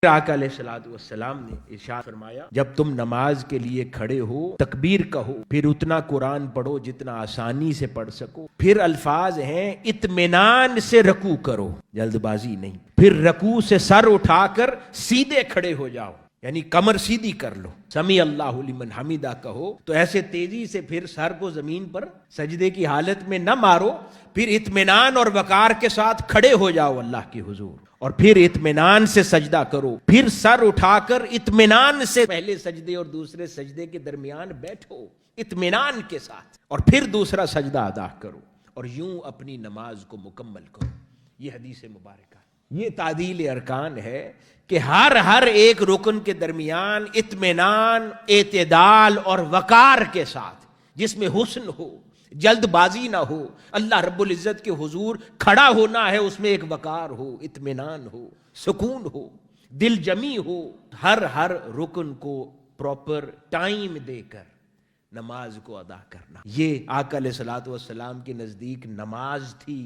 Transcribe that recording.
آقا علیہ الصلوۃ والسلام نے ارشاد فرمایا، جب تم نماز کے لیے کھڑے ہو تکبیر کہو، پھر اتنا قرآن پڑھو جتنا آسانی سے پڑھ سکو، پھر الفاظ ہیں اطمینان سے رکوع کرو، جلد بازی نہیں، پھر رکوع سے سر اٹھا کر سیدھے کھڑے ہو جاؤ، یعنی کمر سیدھی کر لو، سمیع اللہ لمن حمیدہ کہو، تو ایسے تیزی سے پھر سر کو زمین پر سجدے کی حالت میں نہ مارو، پھر اطمینان اور وقار کے ساتھ کھڑے ہو جاؤ اللہ کے حضور، اور پھر اطمینان سے سجدہ کرو، پھر سر اٹھا کر اطمینان سے پہلے سجدے اور دوسرے سجدے کے درمیان بیٹھو اطمینان کے ساتھ، اور پھر دوسرا سجدہ ادا کرو، اور یوں اپنی نماز کو مکمل کرو۔ یہ حدیث مبارکہ، یہ تعدیل ارکان ہے کہ ہر ایک رکن کے درمیان اطمینان، اعتدال اور وقار کے ساتھ، جس میں حسن ہو، جلد بازی نہ ہو، اللہ رب العزت کے حضور کھڑا ہونا ہے، اس میں ایک وقار ہو، اطمینان ہو، سکون ہو، دل جمی ہو، ہر رکن کو پراپر ٹائم دے کر نماز کو ادا کرنا، یہ آقا علیہ الصلوۃ والسلام کے نزدیک نماز تھی۔